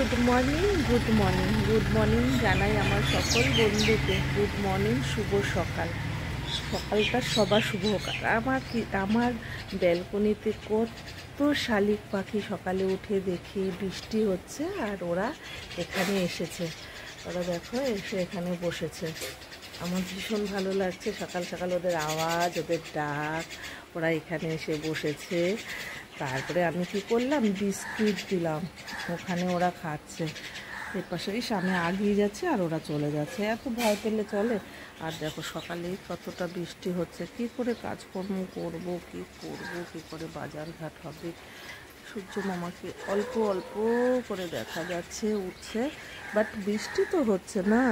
Good morning জানাই আমার সকল বন্ধুকে। গুড মর্নিং, শুভ সকাল। সকালটা সবার শুভ হোক। আমার ব্যালকনিতে কত শালিক পাখি সকালে উঠে দেখি বৃষ্টি হচ্ছে, আর ওরা এখানে এসেছে। ওরা দেখো এসে এখানে বসেছে। আমার ভীষণ ভালো লাগছে সকাল সকাল ওদের আওয়াজ, ওদের ডাক। ওরা এখানে এসে বসেছে। তারপরে আমি কি করলাম, বিস্কুট দিলাম, ওখানে ওরা খাচ্ছে। এর পাশে সামনে আগিয়ে যাচ্ছে আর ওরা চলে যাচ্ছে। এত ভয় পেলে চলে? আর দেখো সকালেই কতটা বৃষ্টি হচ্ছে, কি করে কাজকর্ম করব, কি করব, কি করে বাজারঘাট হবে। সূর্য মামাকে অল্প অল্প করে দেখা যাচ্ছে উঠছে, বাট বৃষ্টি তো হচ্ছে না।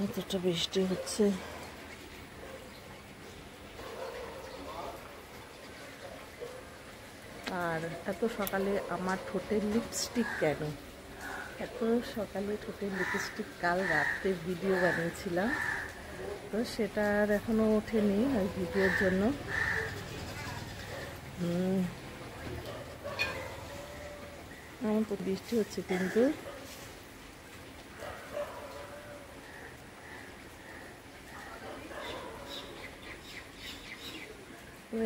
এতটা বৃষ্টি হচ্ছে। আর এত সকালে আমার ঠোঁটে লিপস্টিক কেন? এত সকালে ঠোঁটে লিপস্টিক কাল রাত্রে ভিডিও বানিয়েছিলাম, তো সেটা আর এখনও ওঠেনি ওই ভিডিওর জন্য। আমার তো বৃষ্টি হচ্ছে, কিন্তু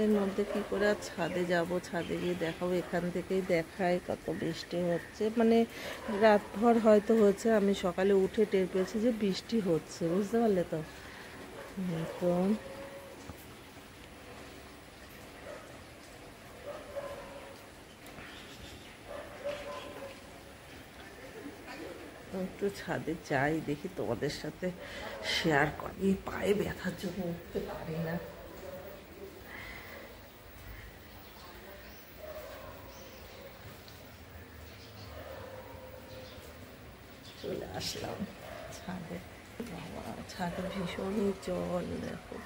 এর মধ্যে কী করে আর ছাদে যাব, ছাদে গিয়ে দেখাবো। এখান থেকেই দেখায় কত বৃষ্টি হচ্ছে, মানে রাতভর হয়তো হচ্ছে, আমি সকালে উঠে টের পেয়েছি যে বৃষ্টি হচ্ছে, বুঝতে পারলে তো। একটু ছাদে যাই, দেখি তোমাদের সাথে শেয়ার করি। পায়ে ব্যথার জন্য উঠতে পারি না। চলে আসলাম ছাদে। বাবা, ছাদে ভীষণই জল, দেখো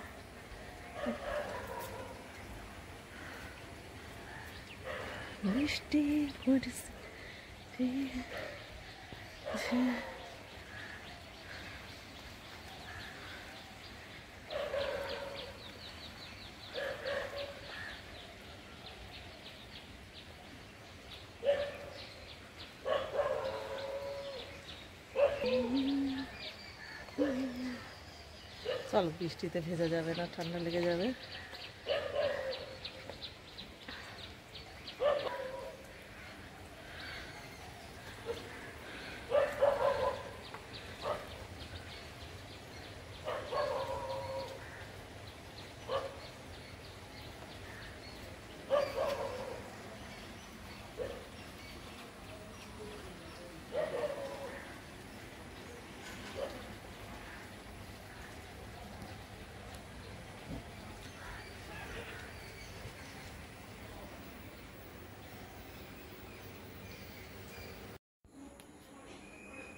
বৃষ্টি পড়ছে। চলো, বৃষ্টিতে ভেজা যাবে না, ঠান্ডা লেগে যাবে।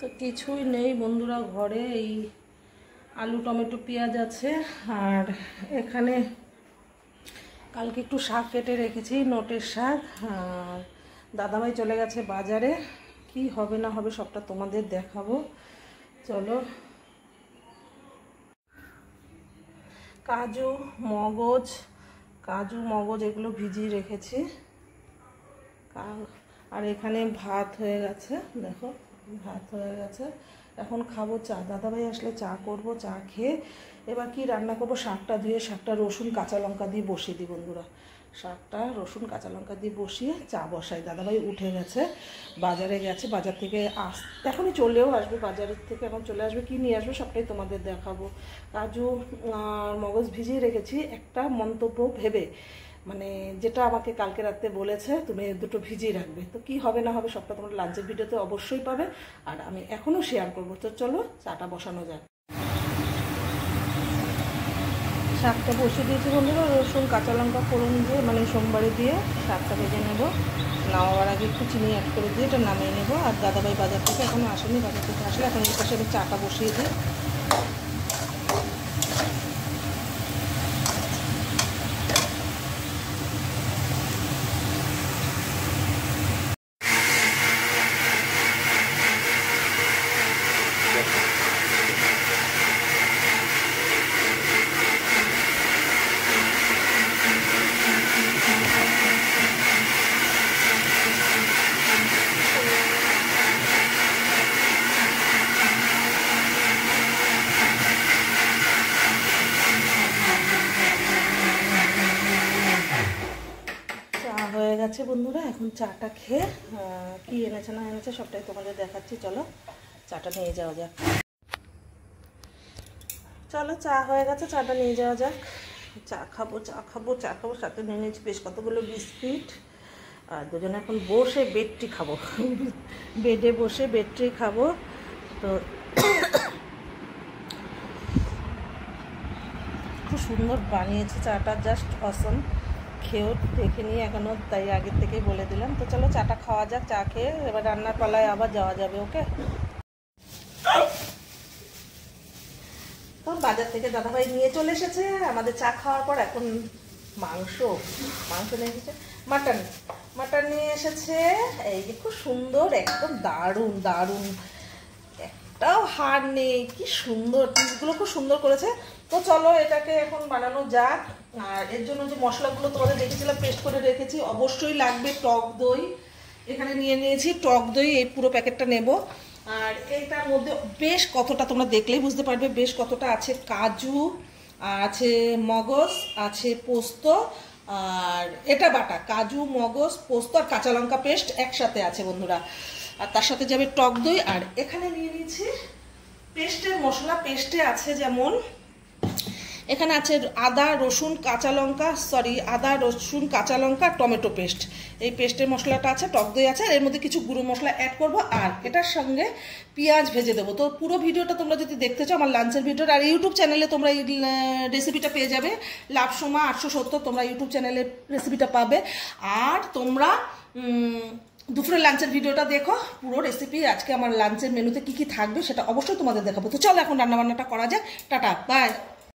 তো কিছুই নেই বন্ধুরা ঘরে, এই আলু টমেটো পেঁয়াজ আছে। আর এখানে কালকে একটু শাক কেটে রেখেছি, নোটের শাক। আর দাদাভাই চলে গেছে বাজারে, কি হবে না হবে সবটা তোমাদের দেখাবো। চলো। কাজু মগজ এগুলো ভিজিয়ে রেখেছি। আর এখানে ভাত হয়ে গেছে, দেখো ভাত হয়ে গেছে। এখন খাবো চা, দাদাভাই আসলে চা করব। চা খেয়ে এবার কি রান্না করব, শাকটা ধুয়ে শাকটা রসুন কাঁচা লঙ্কা দিয়ে বসিয়ে দিই বন্ধুরা। শাকটা রসুন কাঁচা লঙ্কা দিয়ে বসিয়ে চা বসাই। দাদাভাই উঠে গেছে, বাজারে গেছে, বাজার থেকে এখনই চলেও আসবে, বাজারের থেকে এখন চলে আসবে। কি নিয়ে আসবে সবটাই তোমাদের দেখাবো। কাজু আর মগজ ভিজিয়ে রেখেছি একটা মন্তব্য ভেবে, মানে যেটা আমাকে কালকে রাতে বলেছে তুমি দুটো ভিজিয়ে রাখবে। তো কি হবে না হবে সবটা তোমরা লাঞ্চের ভিডিওতে অবশ্যই পাবে, আর আমি এখনও শেয়ার করবো। তো চলো চাটা বসানো যাক। শাকটা বসিয়ে দিয়েছি বন্ধুরা, রসুন কাঁচা লঙ্কা ফোড়ন দিয়ে, মানে সোমবারে দিয়ে শাকটা ভেজে নেবো। নামাবার আগে একটু চিনি অ্যাড করে দিয়ে এটা নামিয়ে নেবো। আর দাদাভাই বাজার থেকে এখনও আসেনি, বাজার থেকে আসলে এখন এই পাশে আমি চাটা বসিয়ে দিই। এখন চাটা খেয়ে কি এনেছে না এনেছে সবটাই তোমাদের দেখাচ্ছি। চলো চাটা নিয়ে যাওয়া যাক। চলো চা হয়ে গেছে, চাটা নিয়ে যাওয়া যাক। চা খাবো সাথে নিয়ে নিয়েছি বেশ কতগুলো বিস্কিট। আর দুজনে এখন বসে বেডটি খাবো, বেডে বসে বেডটি খাবো। তো খুব সুন্দর বানিয়েছে চাটা, জাস্ট অসম। খেয়েও দেখে নিয়ে এখনও, তাই আগের থেকেই বলে দিলাম। তো চলো চাটা খাওয়া যাক, চা খেয়ে এবার রান্নার পালায় আবার যাওয়া যাবে। ওকে, তো বাজার থেকে দাদাভাই নিয়ে চলে এসেছে আমাদের চা খাওয়ার পর। এখন মাংস নিয়ে এসেছে, মাটন নিয়ে এসেছে। এই যে খুব সুন্দর, একদম দারুণ দারুণ, একটাও হাড় নেই, কি সুন্দর, পিসগুলো খুব সুন্দর করেছে। তো চলো এটাকে এখন বানানো যাক। আর এর জন্য যে মশলাগুলো তোমাদের দেখেছিলাম পেস্ট করে রেখেছি, অবশ্যই লাগবে টক দই। এখানে নিয়ে নিয়েছি টক দই, এই পুরো প্যাকেটটা নেব। আর এইটার মধ্যে বেশ কতটা, তোমরা দেখলেই বুঝতে পারবে বেশ কতটা আছে। কাজু আছে, মগজ আছে, পোস্ত, আর এটা বাটা কাজু, মগজ, পোস্ত আর কাঁচা লঙ্কা পেস্ট একসাথে আছে বন্ধুরা। আর তার সাথে যাবে টক দই। আর এখানে নিয়ে নিয়েছি পেস্টের মশলা। পেস্টে আছে যেমন এখানে আছে আদা রসুন কাঁচা লঙ্কা টমেটো পেস্ট। এই পেস্টের মশলাটা আছে, টক দই আছে, আর এর মধ্যে কিছু গুঁড়ো মশলা অ্যাড করব। আর এটার সঙ্গে পেঁয়াজ ভেজে দেবো। তো পুরো ভিডিওটা তোমরা যদি দেখতে চাও আমার লাঞ্চের ভিডিওটা, আর ইউটিউব চ্যানেলে তোমরা এই রেসিপিটা পেয়ে যাবে, লাভসোমা 870, তোমরা ইউটিউব চ্যানেলে রেসিপিটা পাবে। আর তোমরা দুপুরের লাঞ্চের ভিডিওটা দেখো, পুরো রেসিপি আজকে আমার লাঞ্চের মেনুতে কি কি থাকবে সেটা অবশ্যই তোমাদের দেখাবো। তো চলো এখন রান্নাবান্নাটা করা যাক। Tata, by.